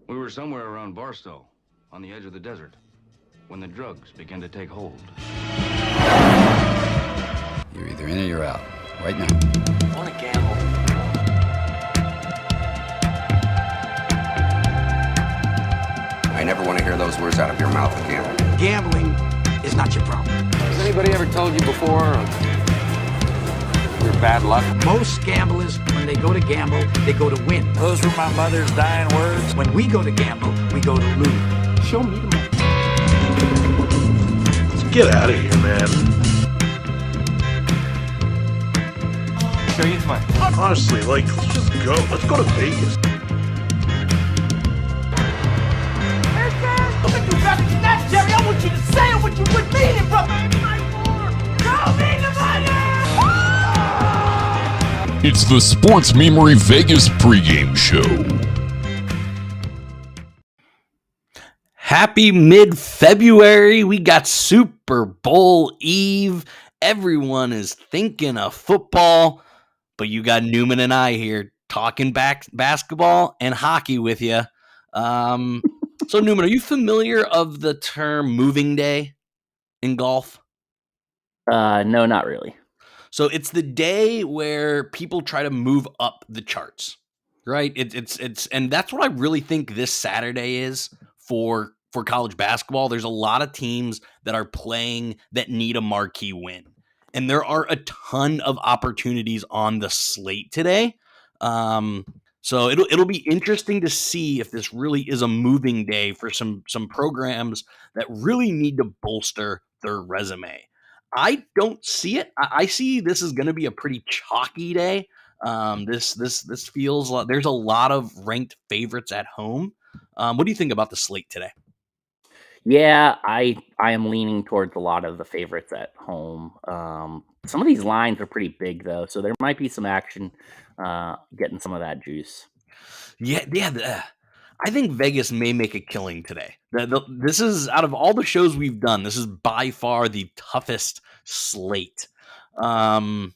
We were somewhere around Barstow, on the edge of the desert, when the drugs began to take hold. You're either in or you're out. Right now. I want to gamble. I never want to hear those words out of your mouth again. Gambling is not your problem. Has anybody ever told you before your bad luck? Most gamblers, when they go to gamble, they go to win. Those were my mother's dying words. When we go to gamble, we go to lose. Show me the money. Let's get out of here, man. Show you the money. Honestly, let's just go. Let's go to Vegas. Jerry, I want you to say what you would mean it, brother. Show me the money! It's the Sports Memory Vegas pregame show. Happy mid-February. We got Super Bowl Eve. Everyone is thinking of football, but you got Newman and I here talking basketball and hockey with you. So, Newman, are you familiar of the term moving day in golf? No, not really. So it's the day where people try to move up the charts, right? It's and that's what I really think this Saturday is for college basketball. There's a lot of teams that are playing that need a marquee win, and there are a ton of opportunities on the slate today. So it'll be interesting to see if this really is a moving day for some programs that really need to bolster their resume. I don't see it. I see this is going to be a pretty chalky day. This feels like there's a lot of ranked favorites at home. What do you think about the slate today? Yeah, I am leaning towards a lot of the favorites at home. Some of these lines are pretty big though, so there might be some action getting some of that juice. Yeah. I think Vegas may make a killing today. This is, out of all the shows we've done, this is by far the toughest slate. So,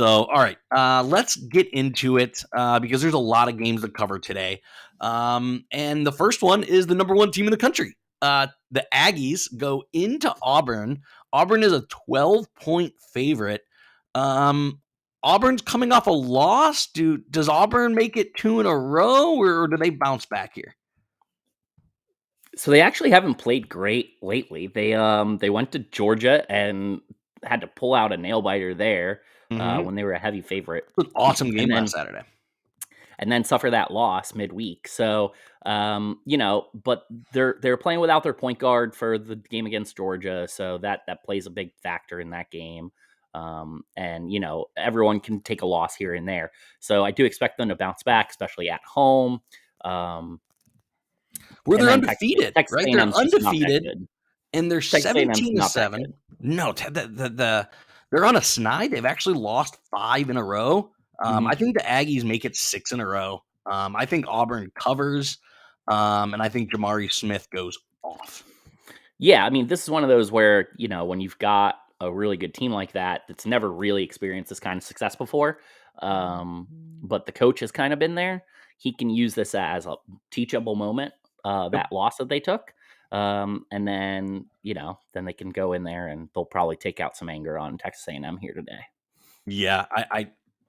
all right, let's get into it because there's a lot of games to cover today. And the first one is the number one team in the country. The Aggies go into Auburn. Auburn is a 12-point favorite. Auburn's coming off a loss. Does Auburn make it 2 in a row, or do they bounce back here? So they actually haven't played great lately. They went to Georgia and had to pull out a nail biter there when they were a heavy favorite. It was an awesome game last Saturday. And then suffer that loss midweek. So, but they're playing without their point guard for the game against Georgia. So that plays a big factor in that game. And everyone can take a loss here and there. So I do expect them to bounce back, especially at home. Where they're undefeated, Texas right? A&M's They're undefeated, and they're Texas A&M's 17-7. No, they're on a snide. They've actually lost 5 in a row. I think the Aggies make it 6 in a row. I think Auburn covers, and I think Jamari Smith goes off. Yeah, I mean, this is one of those where, when you've got a really good team like that's never really experienced this kind of success before, but the coach has kind of been there. He can use this as a teachable moment, that loss that they took. And then, then they can go in there and they'll probably take out some anger on Texas A&M here today. Yeah,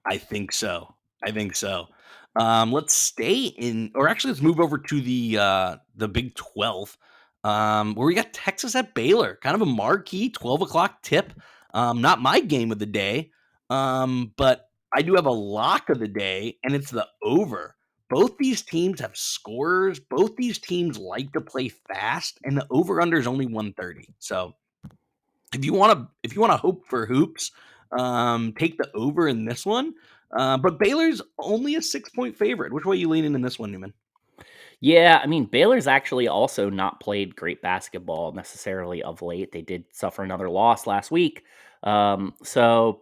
I think so. Let's stay in, or actually let's move over to the Big 12, where we got Texas at Baylor, kind of a marquee 12 o'clock tip. Not my game of the day, but I do have a lock of the day, and it's the over. Both these teams have scorers. Both these teams like to play fast, and the over/under is only 130. So if you want to hope for hoops, take the over in this one. But Baylor's only a 6-point favorite. Which way are you leaning in this one, Newman? Yeah, I mean, Baylor's actually also not played great basketball necessarily of late. They did suffer another loss last week. So,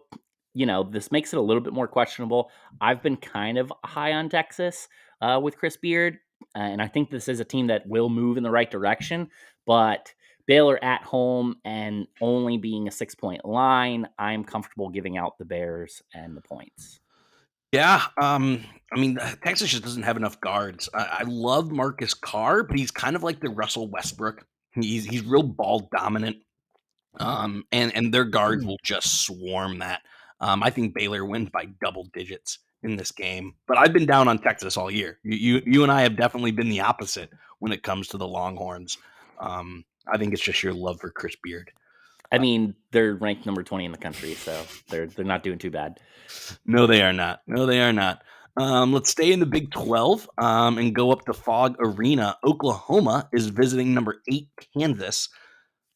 this makes it a little bit more questionable. I've been kind of high on Texas with Chris Beard, and I think this is a team that will move in the right direction. But Baylor at home and only being a 6-point line, I'm comfortable giving out the Bears and the points. Yeah, I mean, Texas just doesn't have enough guards. I love Marcus Carr, but he's kind of like the Russell Westbrook. He's real ball dominant, and their guards will just swarm that. I think Baylor wins by double digits in this game, but I've been down on Texas all year. You and I have definitely been the opposite when it comes to the Longhorns. I think it's just your love for Chris Beard. I mean, they're ranked number 20 in the country, so they're not doing too bad. No, they are not. No, they are not. Let's stay in the Big 12 and go up to Fog Arena. Oklahoma is visiting number 8 Kansas.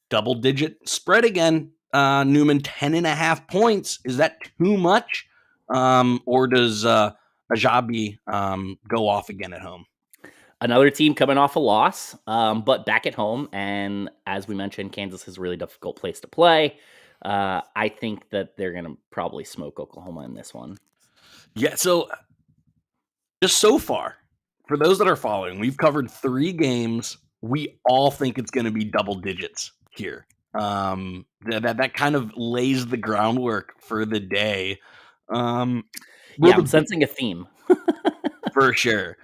Double-digit spread again. Newman, 10.5 points. Is that too much? Or does Ajabi go off again at home? Another team coming off a loss, but back at home. And as we mentioned, Kansas is a really difficult place to play. I think that they're going to probably smoke Oklahoma in this one. Yeah, so just so far, for those that are following, we've covered 3 games. We all think it's going to be double digits here. That kind of lays the groundwork for the day. I'm sensing a theme. For sure.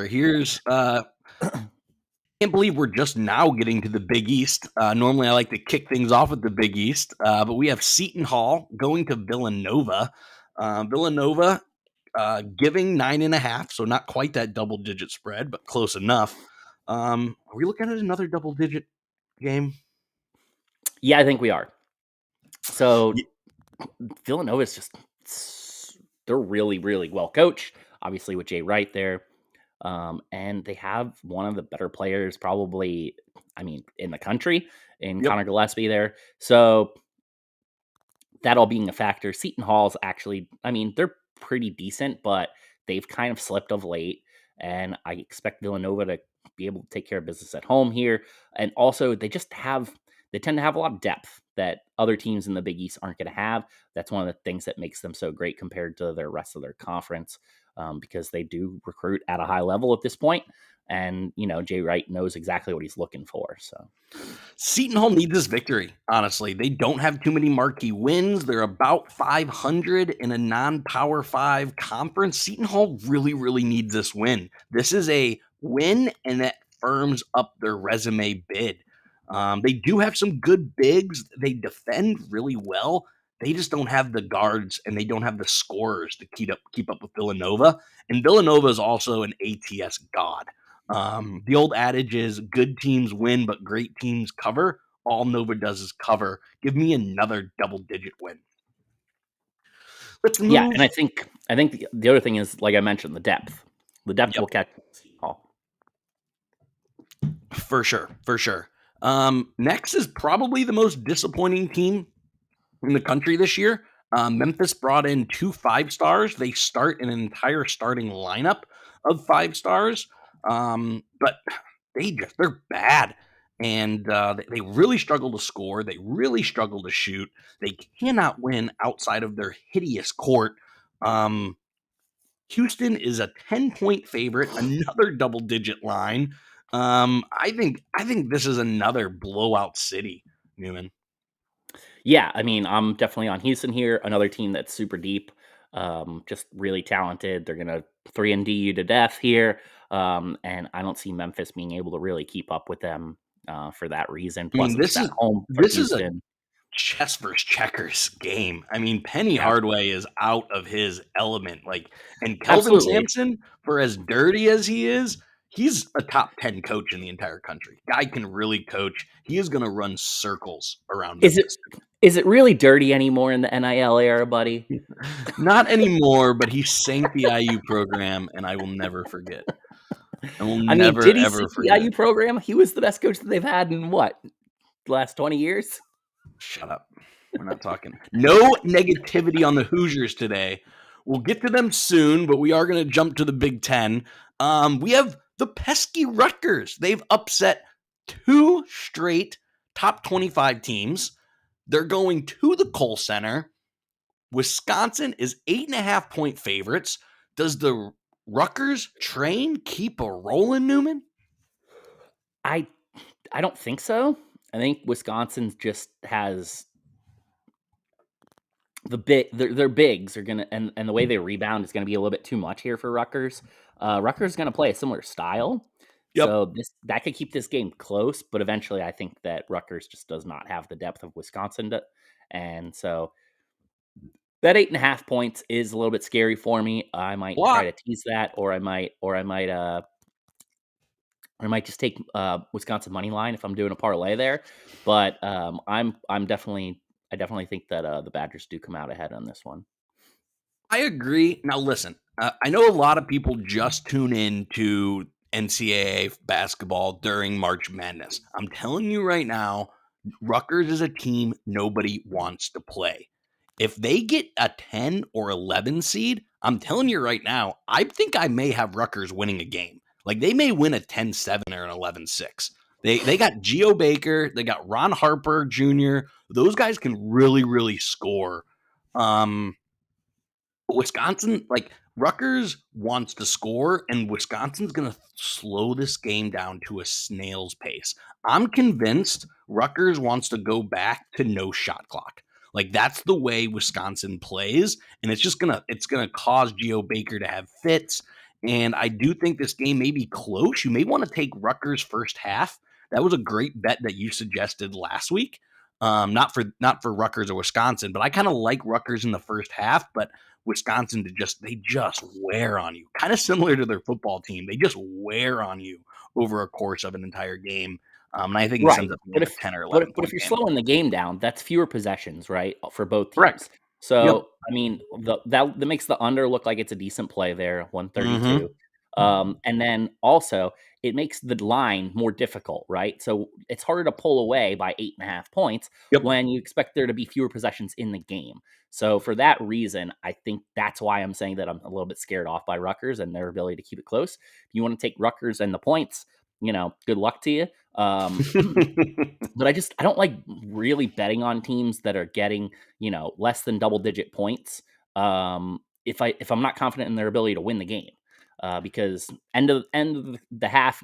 Here's can't believe we're just now getting to the Big East. Normally I like to kick things off at the Big East, but we have Seton Hall going to Villanova. Villanova giving 9.5, so not quite that double-digit spread, but close enough. Are we looking at another double-digit game? Yeah, I think we are. So Villanova is they're really, really well coached, obviously with Jay Wright there. And they have one of the better players probably, in the country in Connor Gillespie there. So that all being a factor, Seton Hall's actually, they're pretty decent, but they've kind of slipped of late. And I expect Villanova to be able to take care of business at home here. And also they tend to have a lot of depth that other teams in the Big East aren't going to have. That's one of the things that makes them so great compared to the rest of their conference, because they do recruit at a high level at this point. And, Jay Wright knows exactly what he's looking for. So Seton Hall needs this victory, honestly. They don't have too many marquee wins. They're about 500 in a non-Power 5 conference. Seton Hall really, really needs this win. This is a win, and that firms up their resume bid. They do have some good bigs. They defend really well. They just don't have the guards, and they don't have the scorers to keep up with Villanova. And Villanova is also an ATS god. The old adage is good teams win, but great teams cover. All Nova does is cover. Give me another double-digit win. Let's move. Yeah, and I think the other thing is, like I mentioned, the depth. The depth will catch Seton Hall. For sure. Next is probably the most disappointing team in the country this year. Memphis brought in 2 5-stars. They start an entire starting lineup of 5-stars, but they're bad, and they really struggle to score. They really struggle to shoot. They cannot win outside of their hideous court. Houston is a 10-point favorite, another double-digit line. I think this is another blowout city, Newman. Yeah, I'm definitely on Houston here. Another team that's super deep, just really talented. They're gonna 3-and-D you to death here, and I don't see Memphis being able to really keep up with them for that reason. Plus, this is a chess versus checkers game. Penny Hardaway is out of his element. And Kelvin Sampson, for as dirty as he is, he's a top 10 coach in the entire country. Guy can really coach. He is going to run circles around. Is it really dirty anymore in the NIL era, buddy? Not anymore, but he sank the IU program, and I will never forget. Did he sink the IU program? He was the best coach that they've had in the last 20 years? Shut up. We're not talking. No negativity on the Hoosiers today. We'll get to them soon, but we are going to jump to the Big Ten. We have the pesky Rutgers. They've upset 2 straight top 25 teams. They're going to the Kohl Center. Wisconsin is 8.5-point favorites. Does the Rutgers train keep a rolling, Newman? I don't think so. I think Wisconsin just has their bigs are gonna and the way they rebound is gonna be a little bit too much here for Rutgers. Rutgers is gonna play a similar style, Yep. so that could keep this game close. But eventually, I think that Rutgers just does not have the depth of Wisconsin, and so that 8.5 points is a little bit scary for me. I might try to tease that, or I might just take Wisconsin money line if I'm doing a parlay there. But I definitely think that the Badgers do come out ahead on this one. I agree. Now, listen, I know a lot of people just tune in to NCAA basketball during March Madness. I'm telling you right now, Rutgers is a team nobody wants to play. If they get a 10 or 11 seed, I'm telling you right now, I think I may have Rutgers winning a game. Like, they may win a 10-7 or an 11-6. They got Geo Baker. They got Ron Harper Jr. Those guys can really, really score. Wisconsin, like, Rutgers wants to score, and Wisconsin's going to slow this game down to a snail's pace. I'm convinced Rutgers wants to go back to no shot clock. Like, that's the way Wisconsin plays, and it's gonna cause Geo Baker to have fits. And I do think this game may be close. You may want to take Rutgers first half. That was a great bet that you suggested last week. Not for Rutgers or Wisconsin, but I kind of like Rutgers in the first half, but Wisconsin they just wear on you. Kind of similar to their football team. They just wear on you over a course of an entire game. And I think this ends up being a 10 or 11 But if you're game. slowing the game down, that's fewer possessions, right, for both teams. Correct. So, Yep. I mean, that makes the under look like it's a decent play there, 132. And then also, it makes the line more difficult, right? So it's harder to pull away by 8.5 points when you expect there to be fewer possessions in the game. So for that reason, I think that's why I'm saying that I'm a little bit scared off by Rutgers and their ability to keep it close. If you want to take Rutgers and the points, good luck to you. But I don't like really betting on teams that are getting, less than double-digit points. If I'm not confident in their ability to win the game. Because end of the half,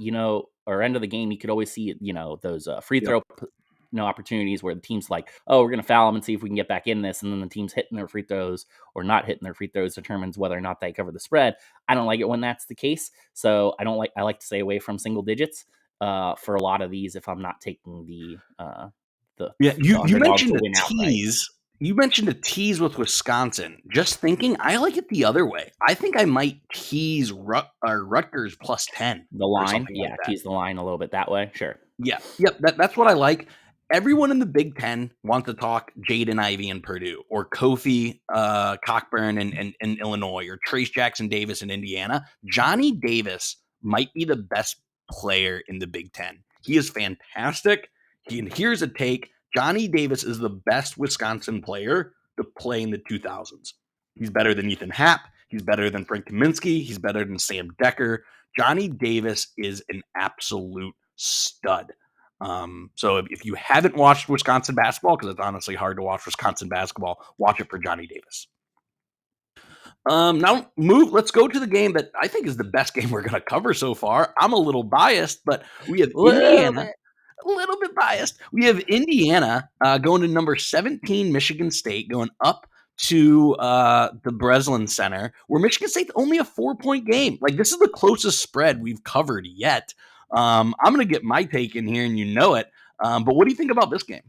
or end of the game, you could always see, those free throw opportunities where the team's like, oh, we're going to foul them and see if we can get back in this. And then the team's hitting their free throws or not hitting their free throws determines whether or not they cover the spread. I don't like it when that's the case. So I like to stay away from single digits for a lot of these if I'm not taking the you mentioned a tease. You mentioned a tease with Wisconsin. Just thinking, I like it the other way. I think I might tease Rutgers plus 10. The line, tease the line a little bit that way. Sure. Yeah, yep. That's what I like. Everyone in the Big Ten wants to talk Jaden Ivey in Purdue, or Kofi Cockburn in Illinois, or Trace Jackson Davis in Indiana. Johnny Davis might be the best player in the Big Ten. He is fantastic. Here's a take. Johnny Davis is the best Wisconsin player to play in the 2000s. He's better than Ethan Happ. He's better than Frank Kaminsky. He's better than Sam Decker. Johnny Davis is an absolute stud. So if you haven't watched Wisconsin basketball, because it's honestly hard to watch Wisconsin basketball, watch it for Johnny Davis. Now let's go to the game that I think is the best game we're going to cover so far. I'm a little biased, but we have Indiana. A little bit biased. We have Indiana going to number 17, Michigan State, going up to the Breslin Center, where Michigan State's only a 4-point game. Like, this is the closest spread we've covered yet. I'm going to get my take in here, and you know it. But what do you think about this game?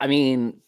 I mean,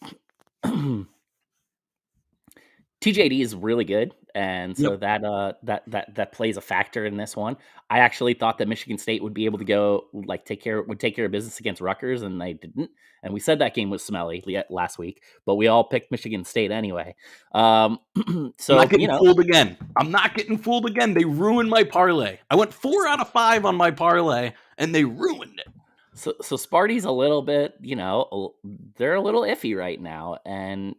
TJD is really good, and so that plays a factor in this one. I actually thought that Michigan State would be able to go take care of business against Rutgers, and they didn't. And we said that game was smelly last week, but we all picked Michigan State anyway. So I'm not getting fooled again. I'm not getting fooled again. They ruined my parlay. I went 4 out of 5 on my parlay, and they ruined it. So Sparty's a little bit, they're a little iffy right now, and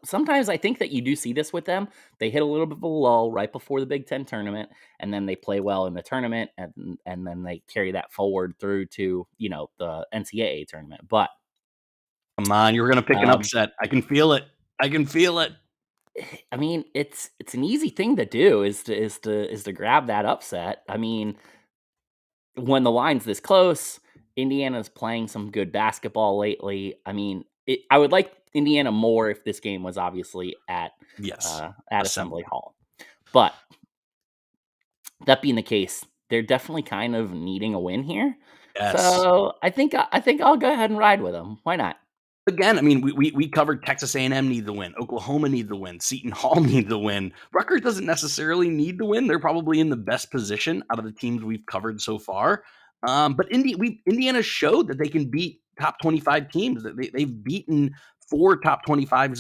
sometimes I think that you do see this with them. They hit a little bit of a lull right before the Big Ten tournament, and then they play well in the tournament, and then they carry that forward through to, the NCAA tournament. But come on, you're going to pick an upset. I can feel it. I mean, it's an easy thing to do is to grab that upset. I mean, when the line's this close, Indiana's playing some good basketball lately. I mean, I would like Indiana more if this game was obviously at Yes. Assembly Hall. But that being the case, they're definitely kind of needing a win here. Yes. So I think I'll go ahead and ride with them. Why not? Again, I mean, we covered Texas A&M need the win. Oklahoma need the win. Seton Hall need the win. Rutgers doesn't necessarily need the win. They're probably in the best position out of the teams we've covered so far. But Indiana showed that they can beat top 25 teams. They've beaten 4 top 25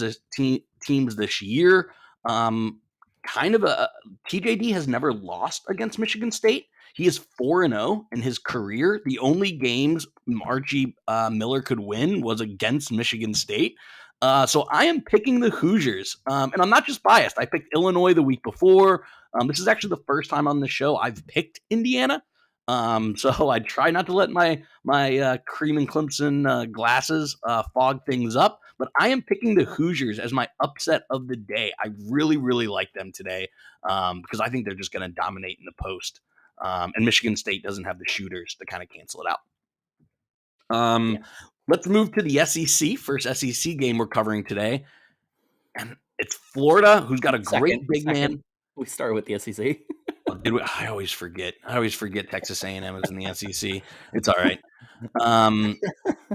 teams this year. TJD has never lost against Michigan State. He is 4-0 in his career. The only games Archie Miller could win was against Michigan State. So I am picking the Hoosiers. And I'm not just biased. I picked Illinois the week before. This is actually the first time on the show I've picked Indiana. So I try not to let my cream and Clemson glasses fog things up. But I am picking the Hoosiers as my upset of the day. I really, really like them today because I think they're just going to dominate in the post. And Michigan State doesn't have the shooters to kind of cancel it out. Let's move to the SEC. First SEC game we're covering today. And it's Florida, who's got a great big man. We start with the SEC. I always forget. Texas A&M is in the SEC. It's all right.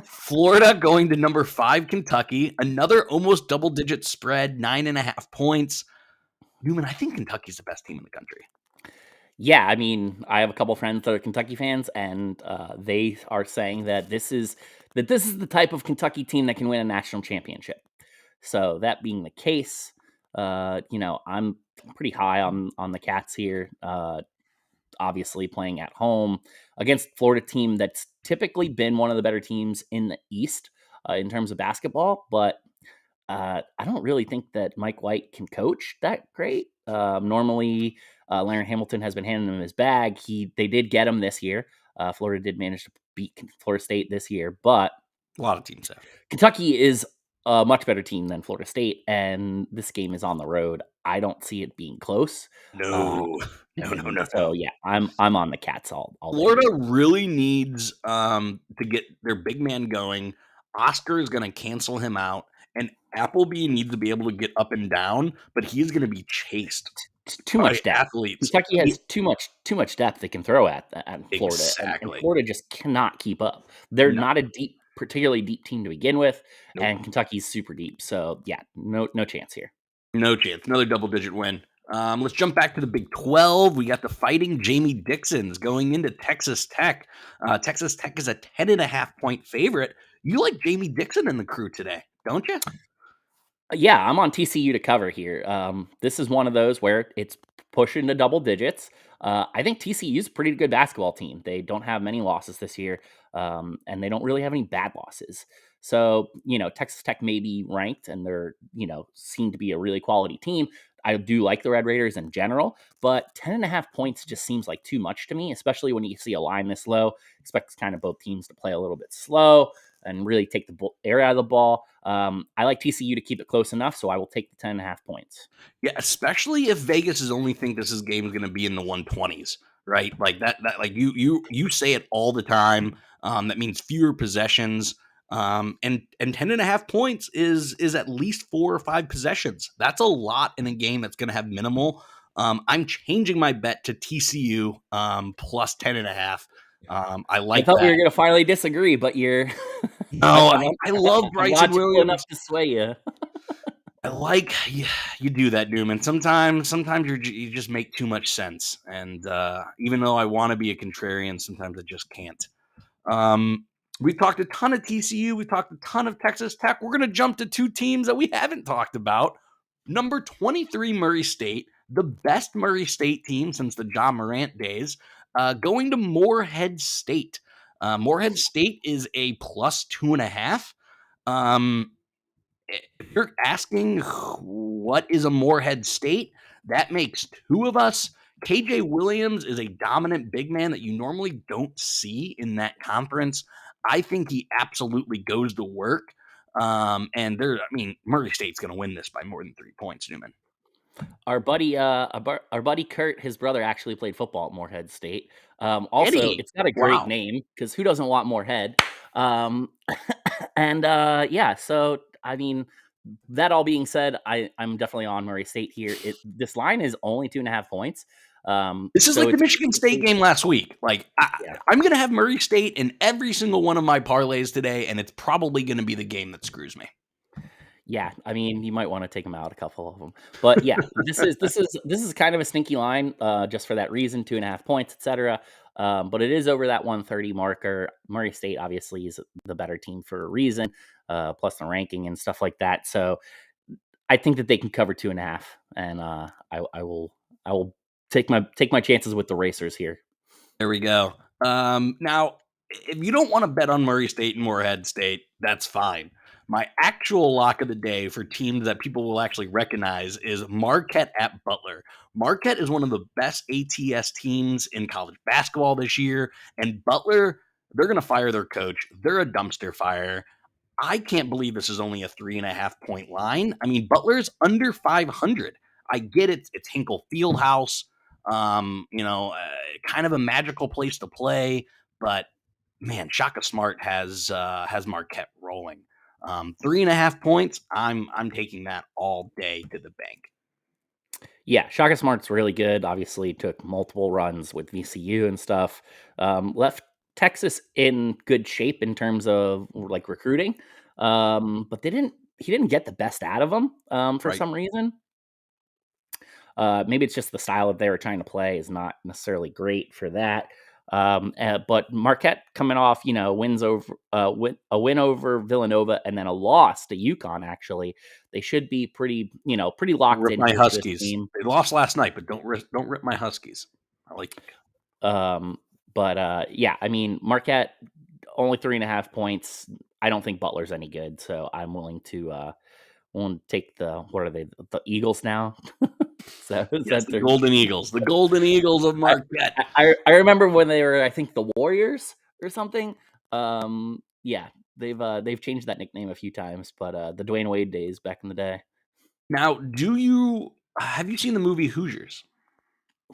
Florida going to number 5 Kentucky. Another almost double-digit spread, 9.5 points. Newman, I think Kentucky's the best team in the country. Yeah, I mean, I have a couple friends that are Kentucky fans, and they are saying that this is the type of Kentucky team that can win a national championship. So that being the case, I'm pretty high on the Cats here. Obviously playing at home against Florida team that's typically been one of the better teams in the East in terms of basketball, but I don't really think that Mike White can coach that great. Normally, Larry Hamilton has been handing him his bag. They did get him this year. Florida did manage to beat Florida State this year, but a lot of teams have. Kentucky is a much better team than Florida State, and this game is on the road. I don't see it being close. No. So yeah, I'm on the Cats all Florida really needs to get their big man going. Oscar is going to cancel him out, and Appleby needs to be able to get up and down, but he's going to be chased. Too much depth. Athletes. Kentucky has too much depth they can throw at Florida, Exactly. and Florida just cannot keep up. They're not a particularly deep team to begin with, and Kentucky's super deep. So yeah, no chance here. No chance. Another double-digit win. Let's jump back to the Big 12. We got the Fighting Jamie Dixons going into Texas Tech. Texas Tech is a 10.5-point favorite. You like Jamie Dixon and the crew today, don't you? Yeah, I'm on TCU to cover here. This is one of those where it's pushing to double digits. I think TCU is a pretty good basketball team. They don't have many losses this year, and they don't really have any bad losses. So, Texas Tech may be ranked, and they're, seem to be a really quality team. I do like the Red Raiders in general, but 10.5 points just seems like too much to me, especially when you see a line this low. Expect kind of both teams to play a little bit slow and really take the air out of the ball. I like TCU to keep it close enough, so I will take the 10.5 points. Yeah, especially if Vegas is only think this game is going to be in the 120s, right? Like that like you say it all the time. That means fewer possessions. And 10.5 points is at least 4 or 5 possessions. That's a lot in a game that's going to have minimal. I'm changing my bet to TCU plus 10.5. I thought we were going to finally disagree, but you're. No, I love Bryson Williams enough to sway you. I like you do that, Newman. Sometimes you just make too much sense, and even though I want to be a contrarian, sometimes I just can't. We talked a ton of TCU. We talked a ton of Texas Tech. We're going to jump to 2 teams that we haven't talked about. Number 23, Murray State, the best Murray State team since the John Morant days, going to Morehead State. Morehead State is a plus 2.5. If you're asking what is a Morehead State, that makes 2 of us. KJ Williams is a dominant big man that you normally don't see in that conference. I think he absolutely goes to work. And Murray State's going to win this by more than 3 points, Newman. Our buddy Kurt, his brother actually played football at Morehead State. Also, it's got a great name because who doesn't want Morehead? So I mean, that all being said, I'm definitely on Murray State here. This line is only 2.5 points. This is so like the it's Michigan State game last week. Like, Yeah. I'm going to have Murray State in every single one of my parlays today, and it's probably going to be the game that screws me. Yeah, I mean, you might want to take them out, a couple of them, but yeah, this is kind of a stinky line, just for that reason, 2.5 points, etc. But it is over that 130 marker. Murray State obviously is the better team for a reason, plus the ranking and stuff like that. So I think that they can cover 2.5, and I will take my chances with the Racers here. There we go. Now, if you don't want to bet on Murray State and Morehead State, that's fine. My actual lock of the day for teams that people will actually recognize is Marquette at Butler. Marquette is one of the best ATS teams in college basketball this year, and Butler, they're going to fire their coach. They're a dumpster fire. I can't believe this is only a 3.5 point line. I mean, Butler's under 500. I get it. It's Hinkle Fieldhouse, kind of a magical place to play, but man, Shaka Smart has Marquette rolling. 3.5 points. I'm taking that all day to the bank. Yeah, Shaka Smart's really good. Obviously, took multiple runs with VCU and stuff. Left Texas in good shape in terms of like recruiting, but he didn't get the best out of them for some reason. Maybe it's just the style that they were trying to play is not necessarily great for that. But Marquette coming off, wins over a win over Villanova and then a loss to UConn. Actually, they should be pretty locked in. My Huskies. They lost last night, but don't rip my Huskies. I like it. Yeah, I mean, Marquette only 3.5 points. I don't think Butler's any good, so I'm willing to take what are they? The Eagles now. So yes, the Golden Eagles. The Golden Eagles of Marquette. I remember when they were, I think, the Warriors or something. Yeah, they've changed that nickname a few times, but the Dwayne Wade days back in the day. Now, have you seen the movie Hoosiers?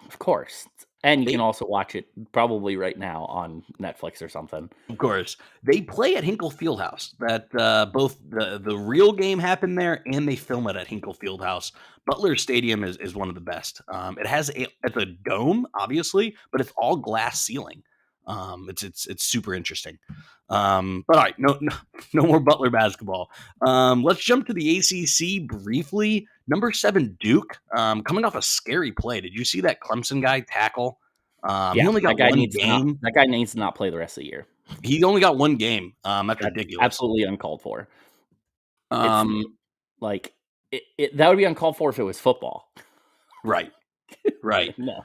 Of course. And you can also watch it probably right now on Netflix or something. Of course. They play at Hinkle Fieldhouse. That both the real game happened there and they film it at Hinkle Fieldhouse. Butler Stadium is one of the best. It's a dome, obviously, but it's all glass ceiling. It's super interesting. But all right, no more Butler basketball. Let's jump to the ACC briefly. Number 7 Duke, coming off a scary play. Did you see that Clemson guy tackle? He only got one game. That guy needs to not play the rest of the year. He only got one game. That's ridiculous. Absolutely uncalled for. That would be uncalled for if it was football. Right. No.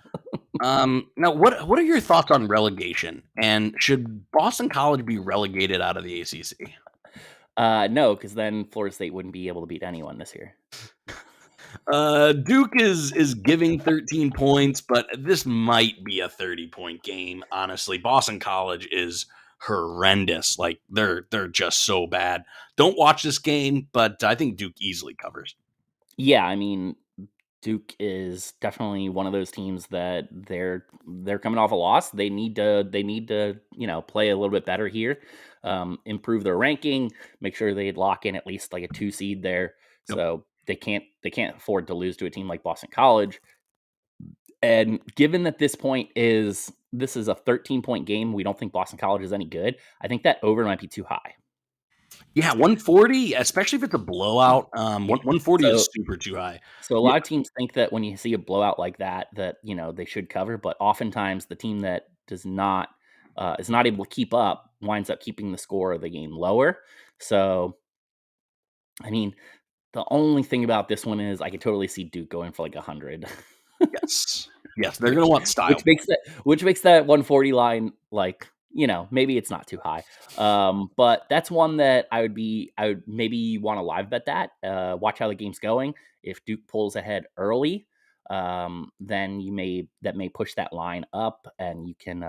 Now, what are your thoughts on relegation? And should Boston College be relegated out of the ACC? No, because then Florida State wouldn't be able to beat anyone this year. Duke is giving 13 points, but this might be a 30-point game. Honestly, Boston College is horrendous. Like they're just so bad. Don't watch this game, but I think Duke easily covers. Yeah, I mean, Duke is definitely one of those teams that they're coming off a loss. They need to play a little bit better here, improve their ranking, make sure they lock in at least like a 2 seed there. Yep. So they can't afford to lose to a team like Boston College. And given that this is a 13-point game, we don't think Boston College is any good. I think that over might be too high. Yeah, 140, especially if it's a blowout. 140 is super too high. So a lot of teams think that when you see a blowout like that they should cover, but oftentimes the team that is not able to keep up winds up keeping the score of the game lower. So, I mean, the only thing about this one is I could totally see Duke going for like 100. Yes, they're going to want style, which makes that 140 line like, maybe it's not too high. But that's one that I would maybe want to live bet that. Watch how the game's going. If Duke pulls ahead early, then that may push that line up, and you can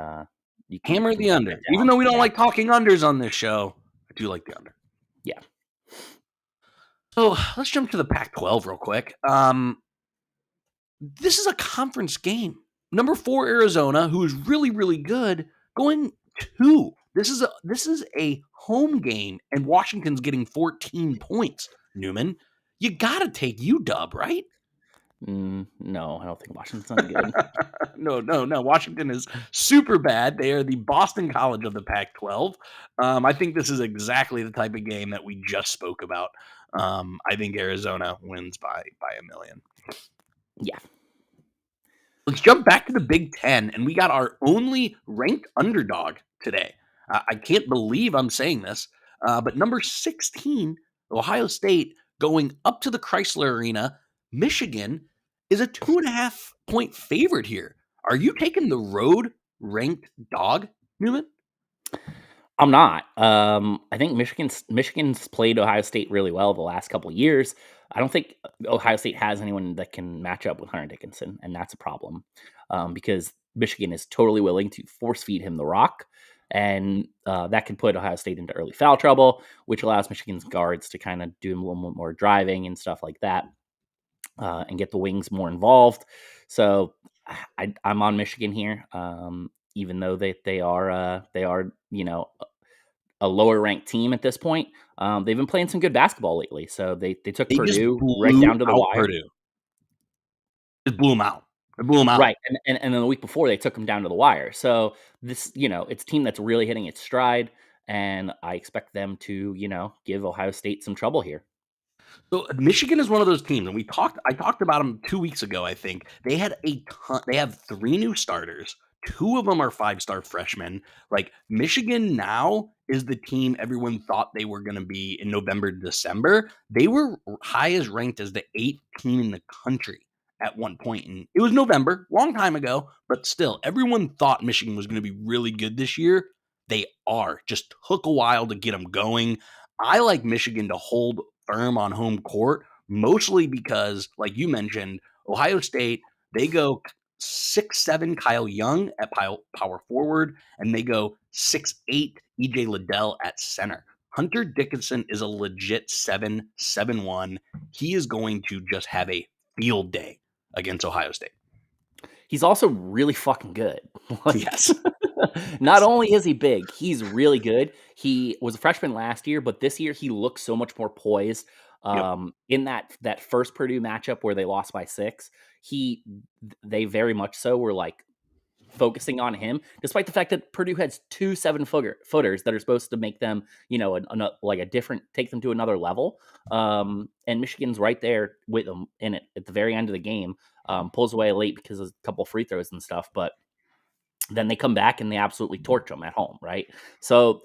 hammer the under. Even though we don't like talking unders on this show, I do like the under. Yeah. So let's jump to the Pac-12 real quick. This is a conference game. Number 4 Arizona, who is really, really good, going to This is a home game, and Washington's getting 14 points. Newman, you got to take UW, right? No, I don't think Washington's good. No. Washington is super bad. They are the Boston College of the Pac-12. I think this is exactly the type of game that we just spoke about. I think Arizona wins by a million. Yeah. Let's jump back to the Big Ten, and we got our only ranked underdog today. I can't believe I'm saying this, but number 16, Ohio State, going up to the Chrysler Arena. Michigan is a 2.5-point favorite here. Are you taking the road ranked dog, Newman? I'm not. I think Michigan's played Ohio State really well the last couple of years. I don't think Ohio State has anyone that can match up with Hunter Dickinson, and that's a problem because Michigan is totally willing to force feed him the rock, and that can put Ohio State into early foul trouble, which allows Michigan's guards to kind of do a little more driving and stuff like that, and get the wings more involved. So I'm on Michigan here, even though they are a lower ranked team at this point. They've been playing some good basketball lately. So they took Purdue right down to the wire. Purdue. It blew them out. Right. And then the week before they took them down to the wire. So this, it's a team that's really hitting its stride. And I expect them to, give Ohio State some trouble here. So Michigan is one of those teams, and I talked about them 2 weeks ago, I think. They had a ton. They have 3 new starters. 2 of them are 5-star freshmen. Like, Michigan now is the team everyone thought they were going to be in November, December. They were highest ranked as the 8th team in the country at one point. And it was November, long time ago, but still, everyone thought Michigan was going to be really good this year. They are. Just took a while to get them going. I like Michigan to hold firm on home court, mostly because, like you mentioned, Ohio State, they go 6'7" Kyle Young at power forward, and they go 6'8" EJ Liddell at center. Hunter Dickinson is a legit 7'1". He is going to just have a field day against Ohio State. He's also really fucking good. Yes. Not only is he big, he's really good. He was a freshman last year, but this year he looks so much more poised. In that first Purdue matchup where they lost by 6, they very much so were like focusing on him, despite the fact that Purdue has 2 7-footers that are supposed to make them, take them to another level. And Michigan's right there with them in it at the very end of the game. Pulls away late because of a couple free throws and stuff, but then they come back and they absolutely torch them at home, right? So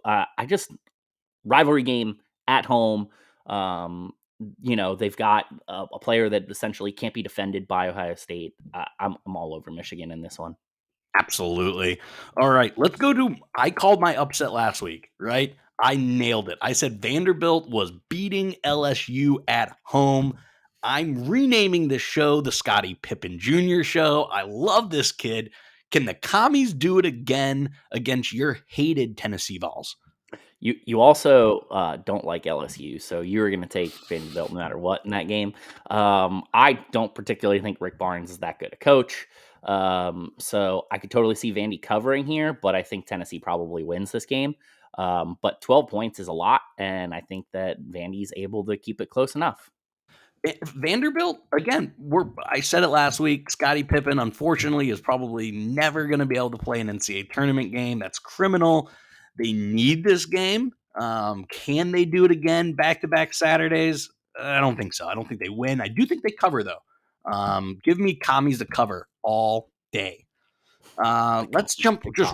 rivalry game at home. They've got a player that essentially can't be defended by Ohio State. I'm all over Michigan in this one. Absolutely. All right, let's go to, I called my upset last week, right? I nailed it. I said Vanderbilt was beating LSU at home. I'm renaming this show the Scottie Pippen Jr. Show. I love this kid. Can the Commies do it again against your hated Tennessee Vols? You also don't like LSU, so you were going to take Vanderbilt no matter what in that game. I don't particularly think Rick Barnes is that good a coach. So I could totally see Vandy covering here, but I think Tennessee probably wins this game. But 12 points is a lot, and I think that Vandy's able to keep it close enough. Vanderbilt, again, I said it last week, Scottie Pippen, unfortunately, is probably never going to be able to play an NCAA tournament game. That's criminal. They need this game. Can they do it again back-to-back Saturdays? I don't think so. I don't think they win. I do think they cover, though. Give me Commies to cover all day. Let's jump just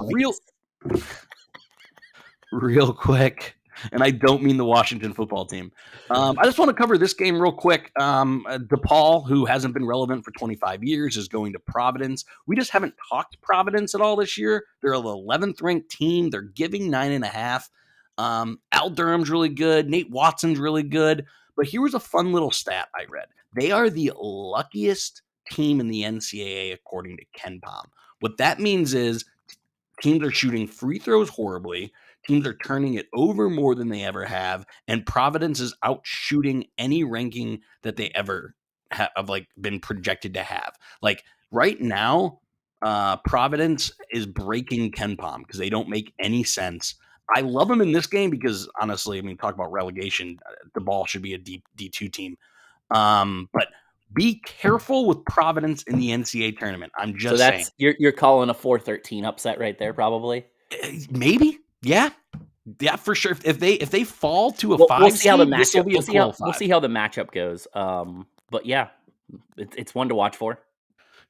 real quick. And I don't mean the Washington football team. I just want to cover this game real quick. DePaul, who hasn't been relevant for 25 years, is going to Providence. We just haven't talked Providence at all this year. They're an 11th ranked team. They're giving 9.5. Al Durham's really good. Nate Watson's really good. But here was a fun little stat I read. They are the luckiest team in the NCAA, according to KenPom. What that means is teams are shooting free throws horribly. Teams are turning it over more than they ever have, and Providence is out shooting any ranking that they ever have been projected to have. Like right now, Providence is breaking KenPom because they don't make any sense. I love them in this game because honestly, I mean, talk about relegation. The ball should be a D2 team. But be careful with Providence in the NCAA tournament. I'm just So saying. that's you're calling a 4-13 upset right there, probably. Maybe, yeah, for sure. If they fall to a We'll 5 see how the seed, this will matchup. be We'll a see how close we'll five. see how the matchup goes. But yeah, it's one to watch for.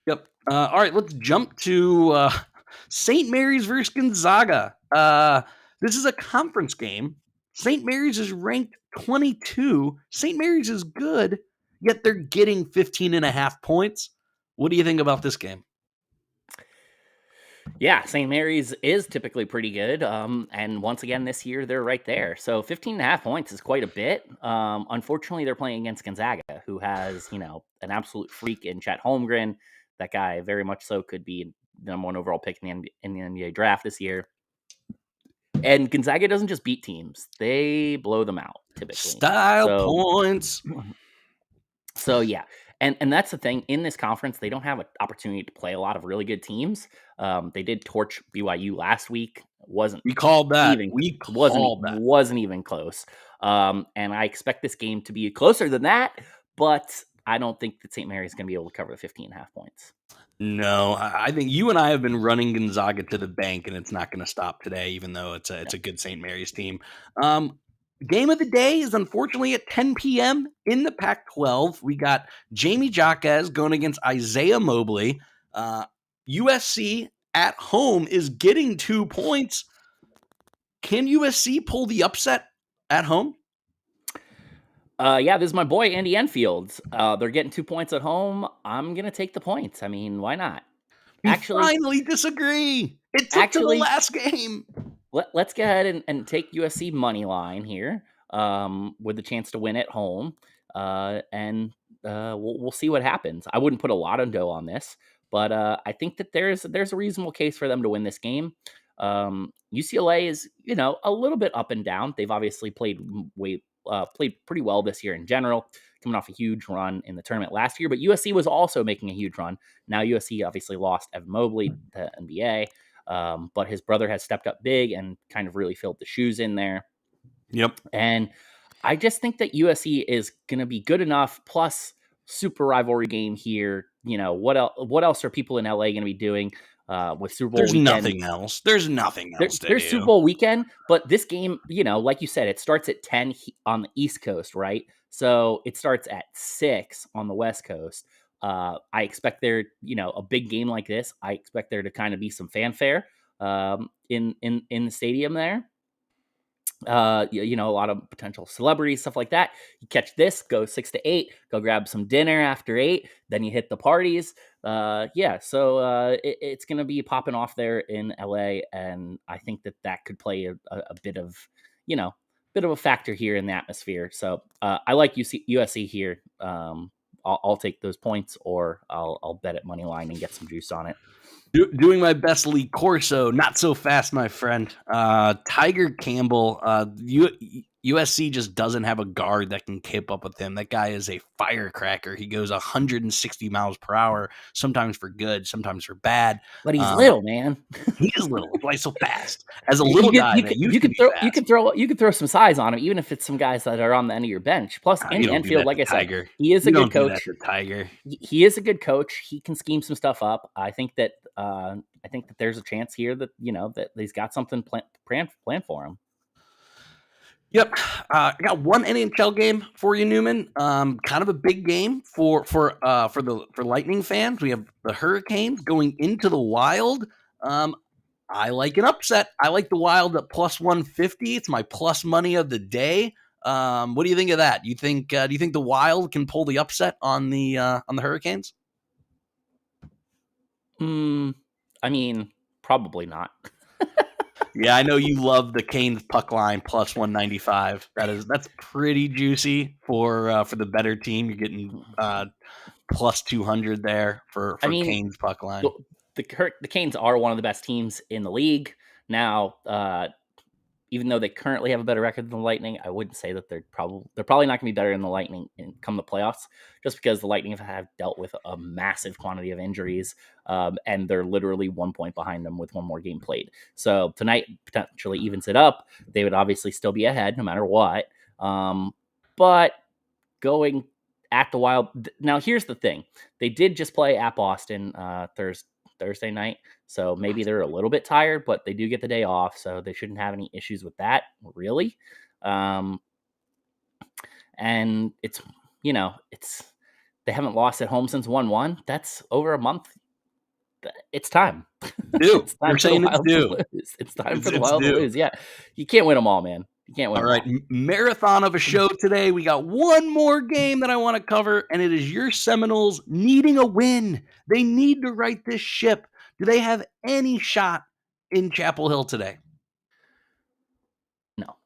Yep. All right, let's jump to St. Mary's versus Gonzaga. This is a conference game. St. Mary's is ranked 22. St. Mary's is good, yet they're getting 15.5 points. What do you think about this game? Yeah, St. Mary's is typically pretty good. And once again, this year, they're right there. So 15.5 points is quite a bit. Unfortunately, they're playing against Gonzaga, who has, an absolute freak in Chet Holmgren. That guy very much so could be the number 1 overall pick in the NBA draft this year. And Gonzaga doesn't just beat teams. They blow them out, typically. Style points. So, yeah. And that's the thing. In this conference, they don't have an opportunity to play a lot of really good teams. They did torch BYU last week. We called that. Wasn't even close. And I expect this game to be closer than that, but I don't think that St. Mary's going to be able to cover the 15.5 points. No, I think you and I have been running Gonzaga to the bank, and it's not going to stop today, even though it's a good St. Mary's team. Game of the day is unfortunately at 10 p.m. in the Pac-12. We got Jamie Jaquez going against Isaiah Mobley. USC at home is getting 2 points. Can USC pull the upset at home? Yeah, this is my boy, Andy Enfield. They're getting 2 points at home. I'm going to take the points. I mean, why not? We finally disagree. It took to the last game. Let's go ahead and take USC money line here with a chance to win at home. And we'll see what happens. I wouldn't put a lot of dough on this, but I think that there's a reasonable case for them to win this game. UCLA is, a little bit up and down. They've obviously played pretty well this year in general, coming off a huge run in the tournament last year, but USC was also making a huge run. Now USC obviously lost Evan Mobley to NBA, but his brother has stepped up big and kind of really filled the shoes in there. Yep. And I just think that USC is going to be good enough, plus super rivalry game here. What else are people in LA going to be doing? With Super Bowl weekend. There's nothing else. There's Super Bowl weekend, but this game, like you said, it starts at 10 on the East Coast, right? So it starts at 6 on the West Coast. I expect there, a big game like this, I expect there to kind of be some fanfare in the stadium there. A lot of potential celebrities, stuff like that. You catch this, go 6 to 8, go grab some dinner after 8, then you hit the parties. So it's going to be popping off there in LA, and I think that could play a bit of a factor here in the atmosphere. So I like USC here. I'll take those points, or I'll bet at money line and get some juice on it. Doing my best, Lee Corso. Not so fast, my friend. Tiger Campbell. USC just doesn't have a guard that can keep up with him. That guy is a firecracker. He goes 160 miles per hour, sometimes for good, sometimes for bad. But he's little, man. He is little. Why so fast? As a little guy, you could throw some size on him, even if it's some guys that are on the end of your bench. Plus, Andy Enfield, like I said, he is a good coach. Tiger. He is a good coach. He can scheme some stuff up. I think that there's a chance here that that he's got something planned for him. Yep. I got one NHL game for you, Newman. Kind of a big game for Lightning fans. We have the Hurricanes going into the Wild. I like an upset. I like the Wild at plus 150. It's my plus money of the day. What do you think of that? Do you think the Wild can pull the upset on the Hurricanes? I mean, probably not. Yeah, I know you love the Canes puck line plus 195. That's pretty juicy for the better team. You're getting plus 200 there for Canes puck line. The Canes are one of the best teams in the league. Now, even though they currently have a better record than the Lightning, I wouldn't say that they're probably not going to be better than the Lightning come the playoffs, just because the Lightning have dealt with a massive quantity of injuries, and they're literally 1 point behind them with one more game played. So tonight potentially evens it up. They would obviously still be ahead no matter what. But going at the Wild, now here's the thing: they did just play at Boston Thursday night. So maybe they're a little bit tired, but they do get the day off, so they shouldn't have any issues with that, really. And it's they haven't lost at home since 1-1. That's over a month. It's time. It's time for the Wild to lose. It's time for the Wild to lose. Yeah, you can't win them all, man. You can't win. All right, marathon of a show today. We got one more game that I want to cover, and it is your Seminoles needing a win. They need to right this ship. Do they have any shot in Chapel Hill today? No.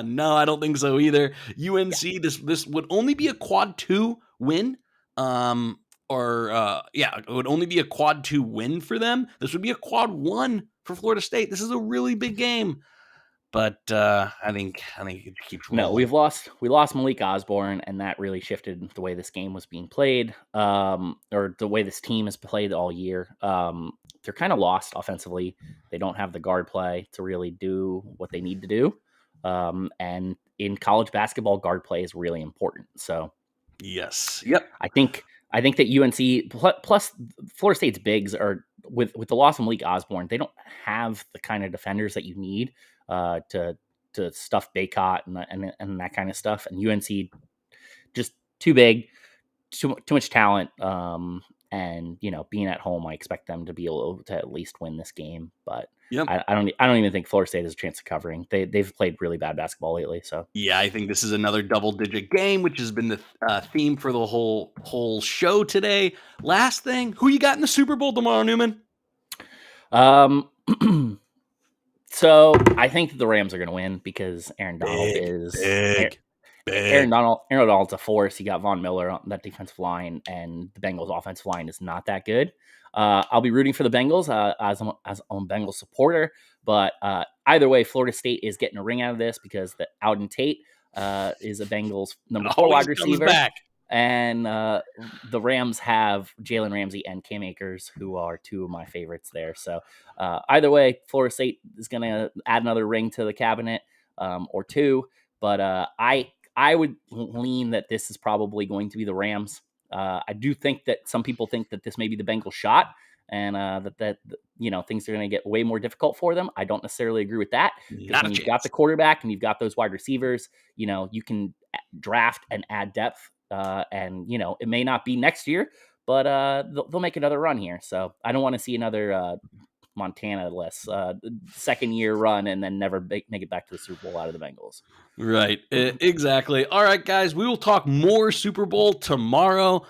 No, I don't think so either. UNC, this would only be a quad 2 win. It would only be a quad 2 win for them. This would be a quad 1 for Florida State. This is a really big game. But I think it keeps rolling. No, we lost Malik Osborne, and that really shifted the way this game was being played, or the way this team has played all year. They're kind of lost offensively. They don't have the guard play to really do what they need to do. And in college basketball, guard play is really important. So, yes, yep. I think that UNC plus Florida State's bigs are with the loss of Malik Osborne. They don't have the kind of defenders that you need to stuff Baycott and that kind of stuff. And UNC just too big, too much talent. And being at home, I expect them to be able to at least win this game. But yep. I don't even think Florida State has a chance of covering. They've played really bad basketball lately. So yeah, I think this is another double-digit game, which has been the theme for the whole show today. Last thing, who you got in the Super Bowl tomorrow, Newman? So I think that the Rams are going to win because Aaron Donald big. Aaron Donald's a force. You got Von Miller on that defensive line, and the Bengals offensive line is not that good. I'll be rooting for the Bengals as I'm a Bengals supporter, but either way, Florida State is getting a ring out of this because the Auden Tate is a Bengals number 4 wide receiver. And the Rams have Jalen Ramsey and Cam Akers, who are 2 of my favorites there. So either way, Florida State is going to add another ring to the cabinet or 2. But I would lean that this is probably going to be the Rams. I do think that some people think that this may be the Bengals shot, and that things are going to get way more difficult for them. I don't necessarily agree with that. When you've got the quarterback and you've got those wide receivers, you can draft and add depth. And it may not be next year, but they'll make another run here. So I don't want to see another Montana-less second-year run and then never make it back to the Super Bowl out of the Bengals. Right, exactly. All right, guys, we will talk more Super Bowl tomorrow,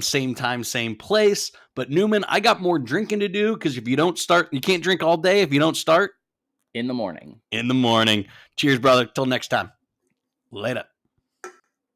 same time, same place. But Newman, I got more drinking to do because if you don't start, you can't drink all day if you don't start in the morning. Cheers, brother. Till next time. Later.